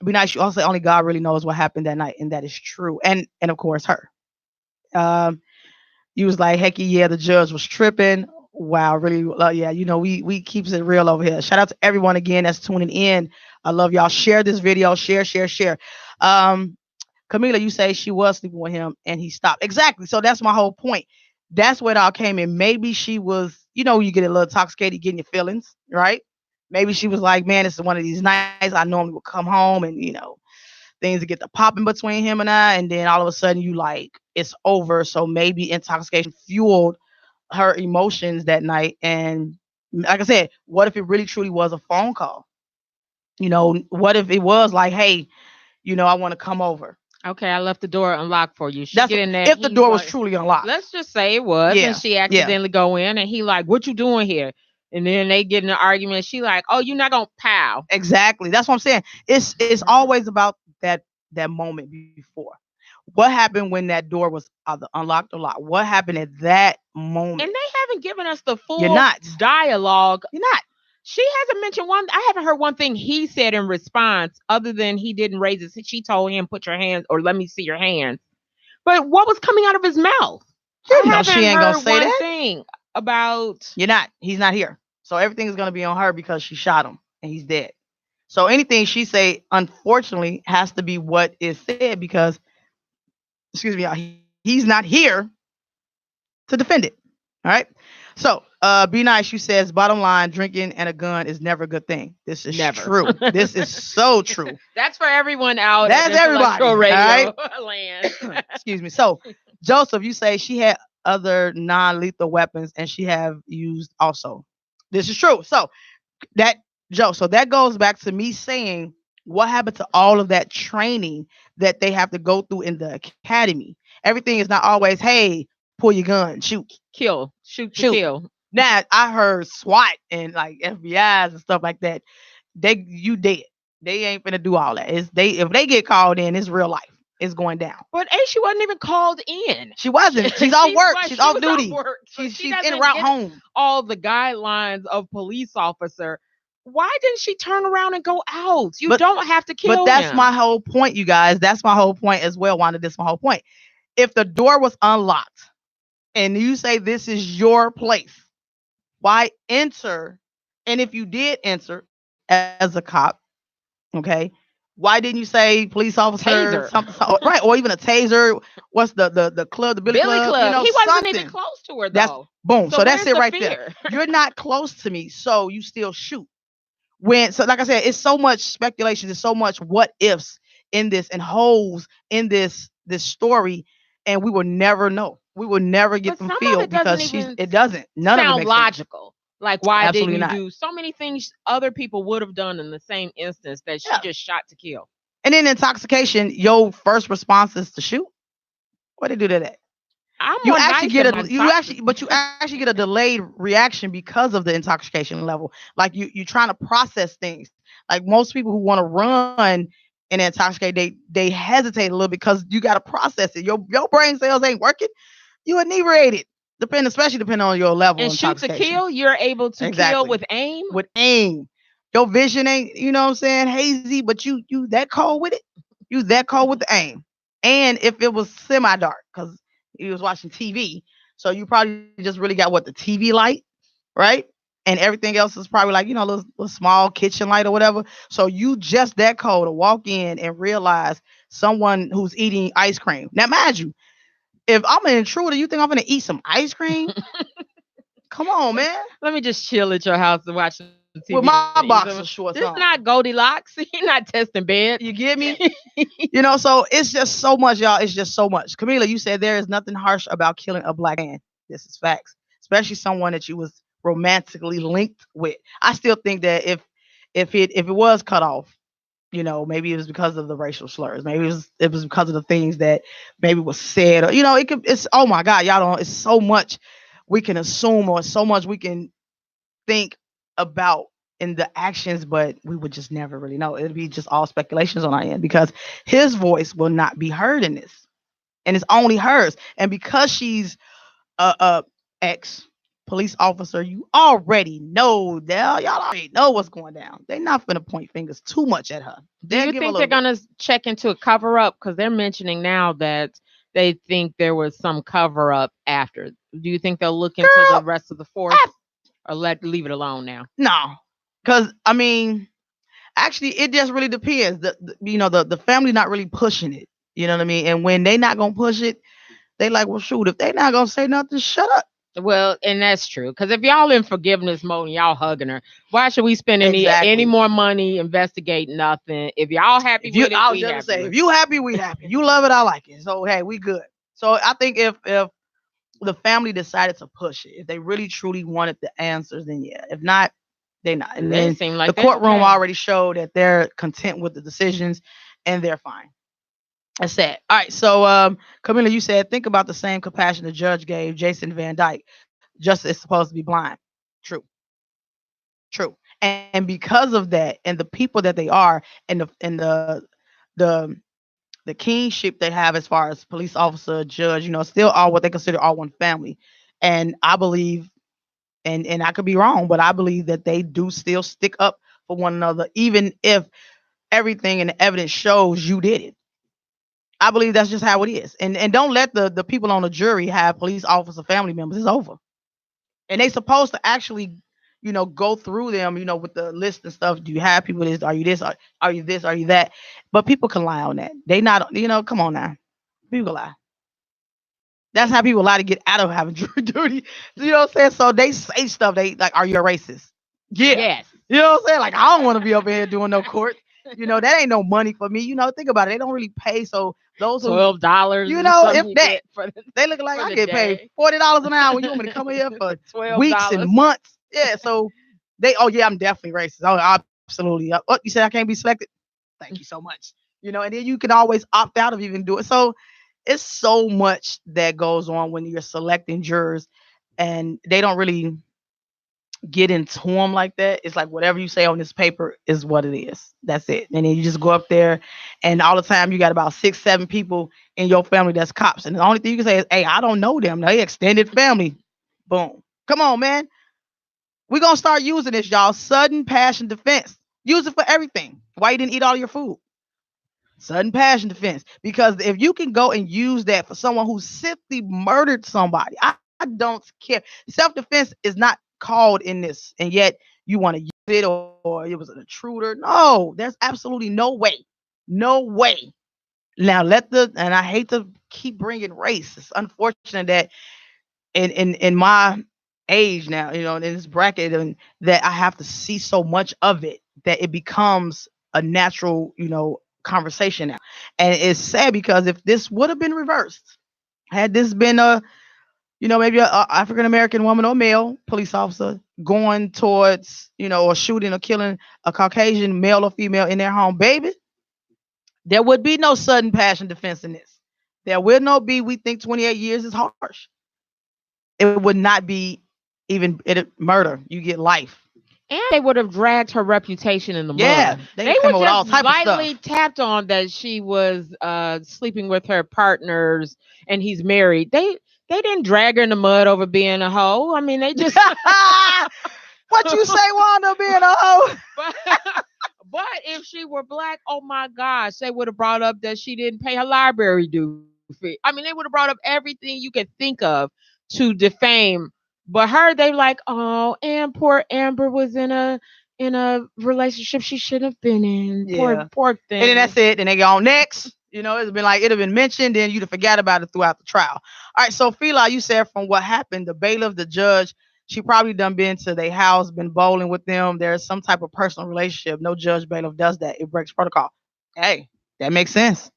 Be nice. You also say only God really knows what happened that night, and that is true. And of course her. Um, you was like, heck yeah, the judge was tripping. Wow, really? Yeah, we keeps it real over here. Shout out to everyone again that's tuning in. I love y'all. Share this video. Share, share, share. Um, Camila, you say she was sleeping with him and he stopped. Exactly. So that's my whole point. That's where it all came in. Maybe she was, you get a little intoxicated, getting your feelings, right? Maybe she was like, man, this is one of these nights I normally would come home and, things to get the popping between him and I. And then all of a sudden you like, it's over. So maybe intoxication fueled her emotions that night. And like I said, what if it really truly was a phone call? What if it was like, hey, I want to come over? Okay, I left the door unlocked for you. She That's get in there. if the door was truly unlocked. Let's just say it was, and Yeah, she yeah, accidentally go in, and he like, "What you doing here?" And then they get in an argument. She like, "Oh, you're not gonna pow." exactly. That's what I'm saying. It's always about that moment before. What happened when that door was either unlocked or locked? What happened at that moment? And they haven't given us the You're full not. dialogue. You're not. She hasn't mentioned one. I haven't heard one thing he said in response, other than he didn't raise his. She told him, "Put your hands," or "Let me see your hands." But what was coming out of his mouth? I No, she haven't ain't gonna heard say one that. thing about. You're not. He's not here. So everything is gonna be on her because she shot him and he's dead. So anything she say, unfortunately, has to be what is said because, excuse me, y'all, he's not here to defend it. All right. So, be nice. You says, bottom line, drinking and a gun is never a good thing. This is Never. true. This is so true. That's for everyone out. That's at everybody. Intellectual All Radio right. land. Excuse me. So, Joseph, you say she had other non-lethal weapons and she have used also. This is true. So that Joe, so that goes back to me saying what happened to all of that training that they have to go through in the academy. Everything is not always, hey, pull your gun, shoot, Kill, shoot to shoot. kill. Now I heard SWAT and like FBI's and stuff like that. You dead. They ain't finna do all that. It's they if they get called in, it's real life. It's going down. But A, she wasn't even called in. She wasn't. She's off work. She's She's off off duty. work, so She's she en doesn't route get home. all the guidelines of police officer. Why didn't she turn around and go out? You But- don't have to kill But that's him. my whole point, you guys. That's my whole point as well, Wanda. This is my whole point. If the door was unlocked and you say this is your place, why enter? And if you did enter as a cop, okay, why didn't you say police officer, Taser. something, right, or even a taser? What's the club, the Billy Club? You know, he wasn't something. even close to her That's though. boom. So that's where's it the right fear? there. You're not close to me, so you still shoot. When so like I said, it's so much speculation, there's so much what ifs in this and holes in this story, and we will never know. We will never get But them some of filled it doesn't because even it doesn't. None of it sound makes sense. logical. Like, why Absolutely didn't you not. do so many things other people would have done in the same instance that she Yeah. just shot to kill? And then intoxication, your first response is to shoot. What they do to that? I'm You more actually nice get than my you actually get a delayed reaction because of the intoxication level. Like you trying to process things. Like most people who want to run and intoxicate, they hesitate a little because you got to process it. Your brain cells ain't working. You inebriated. Especially depending on your level and of shoot to intoxication. kill. You're able to kill Exactly. with aim. With aim. Your vision ain't, you know what I'm saying, hazy, but you that cold with it. You that cold with the aim. And if it was semi-dark, because you was watching TV, so you probably just really got what the TV light, right? And everything else is probably like, a little small kitchen light or whatever. So you just that cold to walk in and realize someone who's eating ice cream. Now, mind you, if I'm an intruder, you think I'm gonna eat some ice cream? Come on, man. Let me just chill at your house and watch the TV. With my boxer shorts This on. not Goldilocks. You're not testing bed. You get me? So it's just so much, y'all. It's just so much. Camila, you said there is nothing harsh about killing a black man. This is facts. Especially someone that you was romantically linked with. I still think that if it was cut off, maybe it was because of the racial slurs. Maybe it was because of the things that maybe was said. Or, it's oh my God, y'all don't. It's so much we can assume or so much we can think about in the actions, but we would just never really know. It'd be just all speculations on our end because his voice will not be heard in this, and it's only hers. And because she's a ex police officer, you already know that y'all already know what's going down. They're not gonna point fingers too much at her. Do you think they're gonna check into a cover up? Because they're mentioning now that they think there was some cover up after. Do you think they'll look into the rest of the force, or leave it alone now? No, because I mean, actually, it just really depends. The family not really pushing it. You know what I mean? And when they not gonna push it, they like, well, shoot, if they not gonna say nothing, shut up. Well, and that's true. Because if y'all in forgiveness mode and y'all hugging her, why should we spend any more money investigating nothing? If y'all happy with it, we happy. If you happy, we happy. You love it, I like it. So hey, we good. So I think if the family decided to push it, if they really truly wanted the answers, then yeah. If not, they not. And then seem like the courtroom already showed that they're content with the decisions and they're fine. That's sad. All right. So Camilla, you said think about the same compassion the judge gave Jason Van Dyke. Justice is supposed to be blind. True. True. And because of that, and the people that they are, and the the kinship they have as far as police officer, judge, still all what they consider all one family. And I believe and I could be wrong, but I believe that they do still stick up for one another, even if everything in the evidence shows you did it. I believe that's just how it is. And don't let the people on the jury have police officer family members. It's over. And they supposed to actually, go through them, with the list and stuff. Do you have people this? Are you this? Are you this? Are you that? But people can lie on that. They not, come on now. People lie. That's how people lie to get out of having jury duty. You know what I'm saying? So they say stuff. They like, are you a racist? Yeah. Yes. You know what I'm saying? Like, I don't want to be up here doing no court. That ain't no money for me. Think about it. They don't really pay. So those who, $12. if that, they look like I get paid $40 an hour. You want me to come here for weeks and months? Yeah. So oh yeah, I'm definitely racist. Oh, absolutely. Oh, you said I can't be selected? Thank you so much. And then you can always opt out of even doing it. So it's so much that goes on when you're selecting jurors, and they don't really get into them like that. It's like whatever you say on this paper is what it is. That's it. And then you just go up there, and all the time you got about 6, 7 people in your family that's cops, and the only thing you can say is, "Hey, I don't know them. They extended family." Boom. Come on, man. We're gonna start using this, y'all. Sudden passion defense. Use it for everything. Why you didn't eat all your food? Sudden passion defense. Because if you can go and use that for someone who simply murdered somebody, I don't care. Self-defense is not called in this, and yet you want to use it, or it was an intruder. No, there's absolutely no way. No way. Now and I hate to keep bringing race. It's unfortunate that in my age now, in this bracket, and that I have to see so much of it that it becomes a natural, conversation now. And it's sad because if this would have been reversed, had this been maybe a African American woman or male police officer going towards, or shooting or killing a Caucasian male or female in their home, baby, there would be no sudden passion defense in this. There will not be, we think 28 years is harsh. It would not be even murder. You get life. And they would have dragged her reputation in the mud. Yeah, they would just lightly tapped on that she was sleeping with her partners and he's married. They didn't drag her in the mud over being a hoe. I mean, they just what you say, Wanda, being a hoe? But if she were black, oh my gosh, they would have brought up that she didn't pay her library due fee. I mean, they would have brought up everything you could think of to defame. But her, they like, oh, and poor Amber was in a relationship she shouldn't have been in. Yeah. Poor thing. And then that's it. Then they go on next. It's been like, it'd have been mentioned, then you'd have forgot about it throughout the trial. All right, so Fila, you said from what happened, the bailiff, the judge, she probably done been to their house, been bowling with them. There's some type of personal relationship. No judge, bailiff does that. It breaks protocol. Hey, that makes sense.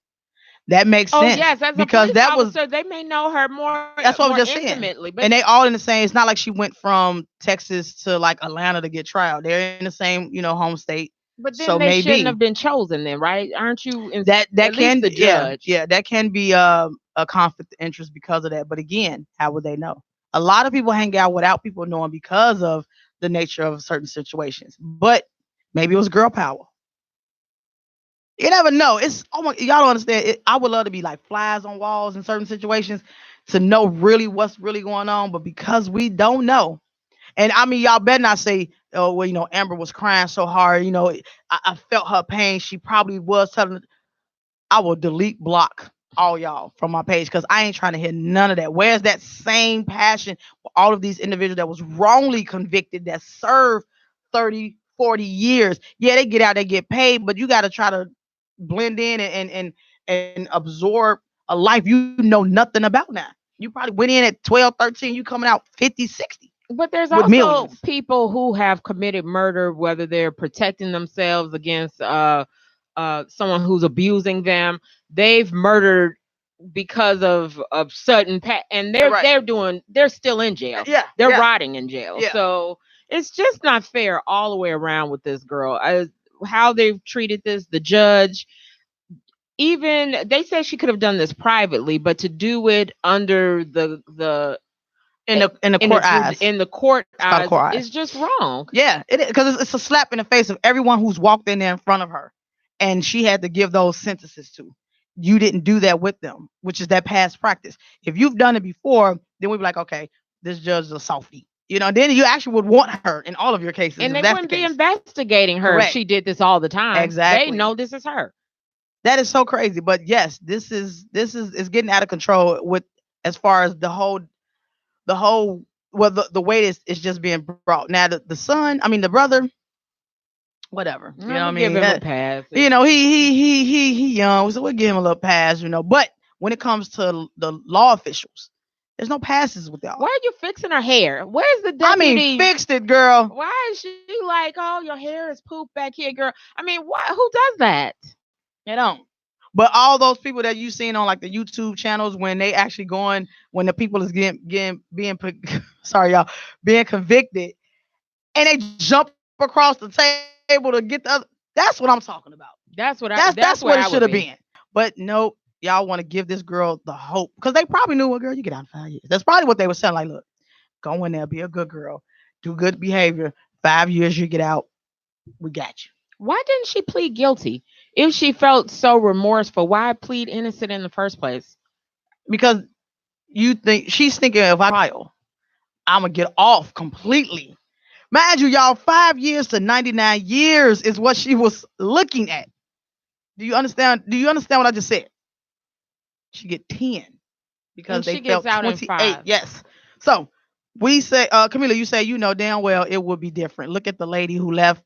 That makes sense. Oh yes, as because that officer, they may know her more. That's what more I'm just intimately, saying. And they all in the same. It's not like she went from Texas to like Atlanta to get trial. They're in the same, home state. But then so they maybe shouldn't have been chosen, then, right? Aren't you? That can the judge? Yeah, that can be a conflict of interest because of that. But again, how would they know? A lot of people hang out without people knowing because of the nature of certain situations. But maybe it was girl power. You never know. It's y'all don't understand. I would love to be like flies on walls in certain situations to know really what's really going on. But because we don't know, and I mean, y'all better not say, oh, well, Amber was crying so hard. I felt her pain. She probably was telling. I will delete block all y'all from my page because I ain't trying to hear none of that. Where's that same passion for all of these individuals that was wrongly convicted that served 30, 40 years? Yeah, they get out, they get paid, but you got to try to blend in and absorb a life you know nothing about now. You probably went in at 12, 13, you coming out 50, 60. But there's also millions. People who have committed murder, whether they're protecting themselves against someone who's abusing them. They've murdered because of sudden and they're still in jail. Yeah, they're rotting in jail. Yeah. So it's just not fair all the way around with this girl. How they've treated the judge. Even they say she could have done this privately, but to do it under in the court eyes is just wrong. Yeah, because it's a slap in the face of everyone who's walked in there in front of her, and she had to give those sentences to. You didn't do that with them, which is that past practice. If you've done it before, then we'd be like, okay, this judge is a softie. Then you actually would want her in all of your cases And if they that's the wouldn't be case. investigating her if Correct. she did this all the time. They Exactly. know this is her. That is so crazy. But yes, this is it's getting out of control with as far as the whole well the way is just being brought. Now the son, I mean the brother, whatever. You know I'm what I gonna give mean? him a pass. He young, so we'll give him a little pass. But when it comes to the law officials, there's no passes with y'all. Why are you fixing her hair? Where's the I mean, deputy? fixed it, girl. Why is she like, oh, your hair is poop back here, girl? I mean, why? Who does that? They don't. But all those people that you seen on like the YouTube channels when they actually going when the people is getting being sorry y'all being convicted and they jump across the table to get the other. That's what I'm talking about. That's what it That's where should I have would been. be. But nope, y'all want to give this girl the hope because they probably knew, well, girl, you get out in 5 years. That's probably what they were saying. Like, look, go in there, be a good girl, do good behavior. 5 years, you get out. We got you. Why didn't she plead guilty? If she felt so remorseful, why plead innocent in the first place? Because you think she's thinking if I trial, I'm gonna get off completely. Mind you, y'all, 5 years to 99 years is what she was looking at. Do you understand? Do you understand what I just said? She get 10 because And they she gets felt out in 28. 5. Yes. So we say, Camila, you say you know damn well it would be different. Look at the lady who left,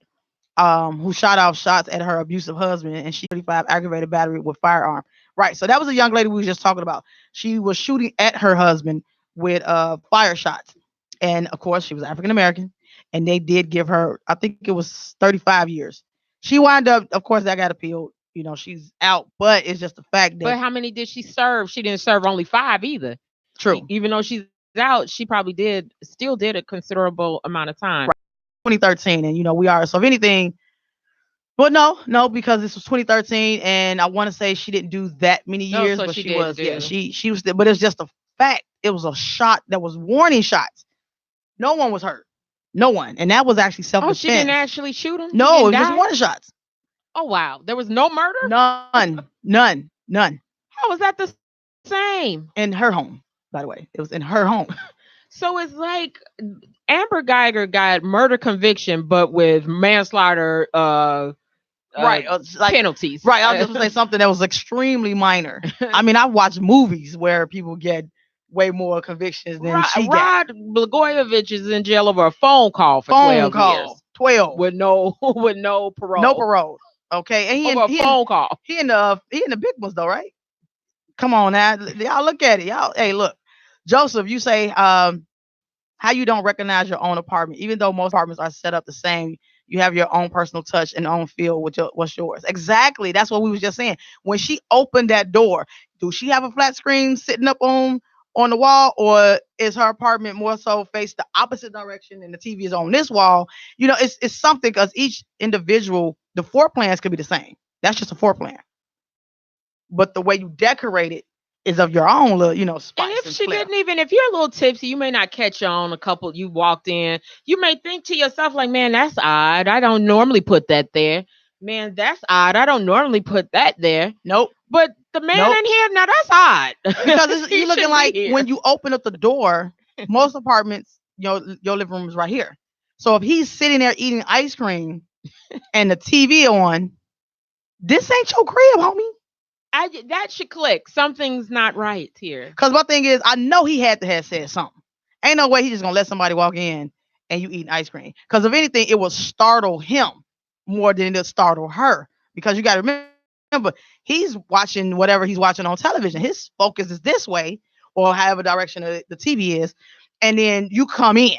who shot off shots at her abusive husband, and she 35 aggravated battery with firearm. Right. So that was a young lady we was just talking about. She was shooting at her husband with fire shots, and of course she was African American, and they did give her, I think it was 35 years. She wound up, of course, that got appealed. She's out, but it's just the fact that But how many did she serve? She didn't serve only 5 either. true. Even though she's out, she probably still did a considerable amount of time. Right. 2013, and we are. So if anything, well, no, because this was 2013, and I want to say she didn't do that many Oh, years, so but she she didn't was, yeah, do. she was, but it's just a fact. It was a shot that was warning shots. No one was hurt, no one, and that was actually self Oh, she didn't defense. actually shoot him? He No, didn't it was just die? warning shots. Oh, wow. There was no murder? None How was that the same? in her home. By the way, it was in her home. So it's like Amber Geiger got murder conviction, but with manslaughter Right, like penalties. right. I was just gonna say something that was extremely minor. I mean, I've watched movies where people get way more convictions than she got. Rod Blagojevich is in jail over a phone call for Phone 12 years call, 12, with no no parole. parole. Okay, and Over a phone call. he in the big ones though, right? Come on now, y'all look at it, y'all. Hey, look, Joseph, you say how you don't recognize your own apartment, even though most apartments are set up the same. You have your own personal touch and own feel with what's yours. Exactly. That's what we was just saying. When she opened that door, do she have a flat screen sitting up on the wall, or is her apartment more so faced the opposite direction and the TV is on this wall? It's something because each individual, the floor plans could be the same. That's just a floor plan. But the way you decorate it is of your own little, And spice if and she flair. didn't even, if you're a little tipsy, you may not catch on a couple. You walked in, you may think to yourself, like, man, that's odd. I don't normally put that there. Man, that's odd. I don't normally put that there. Nope. But the man Nope. in here, now that's odd. Because He you're looking shouldn't like be here. when you open up the door, most apartments, your living room is right here. So if he's sitting there eating ice cream and the TV on, this ain't your crib, homie. That should click. Something's not right here. Because my thing is, I know he had to have said something. Ain't no way he's just gonna let somebody walk in and you eating ice cream. Because if anything, it will startle him more than it'll startle her. Because you got to remember, he's watching whatever he's watching on television. His focus is this way, or however direction the TV is, and then you come in.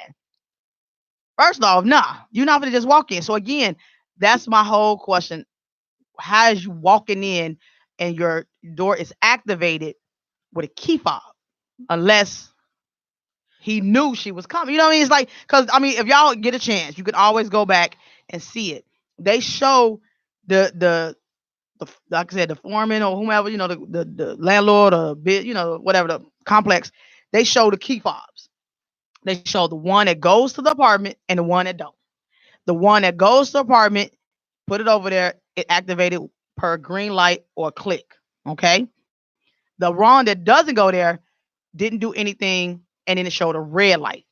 First off, nah, you're not gonna just walk in. So again, that's my whole question. How is you walking in and your door is activated with a key fob? Unless he knew she was coming. You know what I mean? It's like, because I mean, if y'all get a chance, you can always go back and see it. They show the like I said, the foreman or whomever, the landlord or whatever the complex, they show the key fobs. They show the one that goes to the apartment and the one that don't. The one that goes to the apartment, put it over there, it activated per green light or click. Okay. The one that doesn't go there didn't do anything, and then it showed a red light.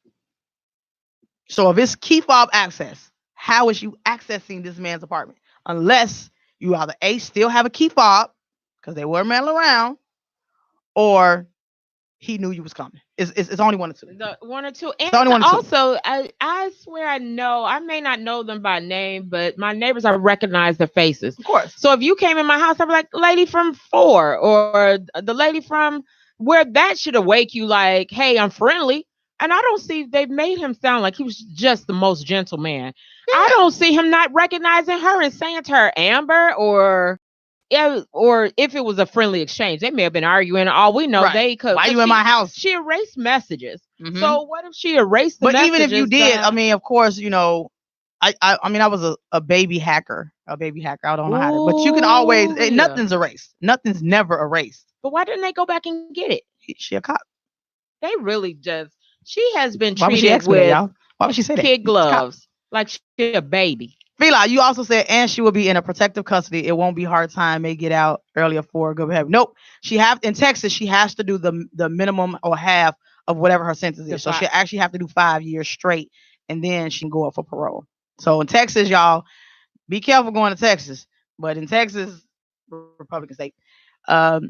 So if it's key fob access, how is you accessing this man's apartment? Unless you either A, still have a key fob, because they were mailing around, or he knew you was coming. It's only one or two. The one or two, It's and only one or two. also I swear I know. I may not know them by name, but my neighbors, I recognize their faces. Of course. So if you came in my house, I'd be like, lady from four, or the lady from where, that should awake you. Like, hey, I'm friendly. And I don't see, they've made him sound like he was just the most gentle man. I Yeah. don't see him not recognizing her and saying to her, Amber, or yeah, or if it was a friendly exchange, they may have been arguing. All we know, Right. they could. Why 'Cause you in my house? she erased messages. Mhm. So what if she erased the But messages? even if you did, I mean, of course, you know, I mean, I was a baby hacker, a baby hacker. I don't know how to, but you can always, Ooh, yeah. nothing's erased. Nothing's never erased. But why didn't they go back and get it? She a cop. They really just. She has been Why would she treated ask me that, with y'all? Why would she say that? kid She's a cop. gloves, like she a baby. Fila, you also said, and she will be in a protective custody. It won't be hard time. May get out earlier for good behavior. Nope. She have in Texas. She has to do the minimum or half of whatever her sentence is. So she actually have to do 5 years straight, and then she can go up for parole. So in Texas, y'all, be careful going to Texas. But in Texas, Republican state,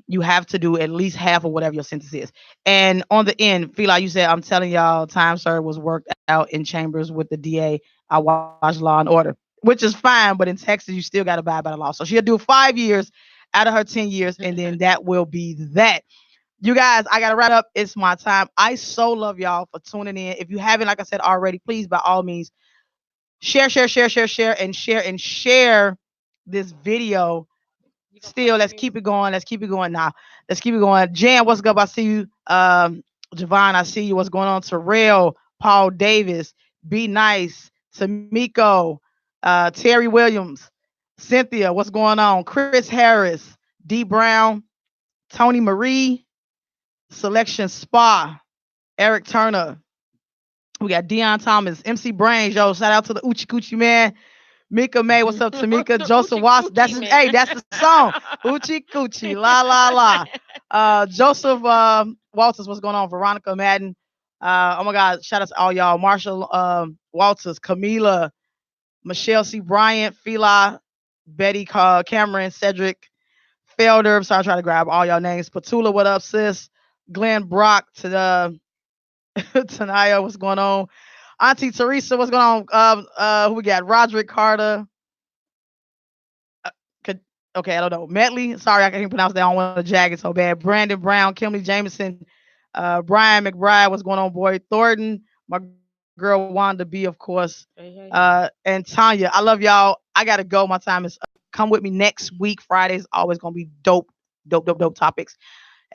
you have to do at least half of whatever your sentence is. And on the end, Fila, you said, I'm telling y'all, time served was worked out in chambers with the DA. I watched Law and Order, which is fine, but in Texas, you still got to abide by the law. So she'll do 5 years out of her 10 years, and then that will be that. You guys, I got to wrap up. It's my time. I so love y'all for tuning in. If you haven't, like I said already, please, by all means, share, and share this video. Still, let's keep it going. Let's keep it going now. Let's keep it going. Jan, what's up? I see you. Javon, I see you. What's going on? Terrell, Paul Davis, Be Nice, Tamiko, Terry Williams, Cynthia, what's going on? Chris Harris, D Brown, Tony Marie, Selection Spa, Eric Turner. We got Dion Thomas, MC Brains, yo. Shout out to the Uchi Coochie man. Mika May, what's up, Tamika? Joseph Watson, that's his, hey, that's the song. Uchi Coochie, la la la. Joseph Walters, what's going on? Veronica Madden. Oh my God, shout out to all y'all. Marshall Walters, Camila, Michelle C. Bryant, Fila, Betty Cameron, Cedric Felder. Sorry, I try to grab all y'all names. Patula, what up, sis? Glenn Brock to the Tanaya, what's going on? Auntie Teresa, what's going on? Who we got? Roderick Carter. Okay, I don't know. Medley, sorry, I can't pronounce that. I don't want to jag it so bad. Brandon Brown, Kimberly Jameson, Brian McBride, what's going on, boy? Thornton, my girl Wanda B, of course. Hey. And Tanya. I love y'all. I gotta go. My time is up. Come with me next week. Friday's always gonna be dope topics.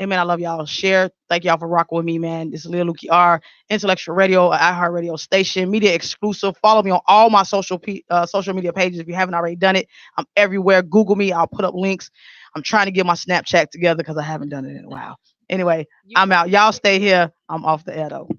Amen. I love y'all. Share. Thank y'all for rocking with me, man. This is Lil Luki R, Intellectual Radio, iHeartRadio station, media exclusive. Follow me on all my social media pages if you haven't already done it. I'm everywhere. Google me. I'll put up links. I'm trying to get my Snapchat together because I haven't done it in a while. Anyway, I'm out. Y'all stay here. I'm off the air though.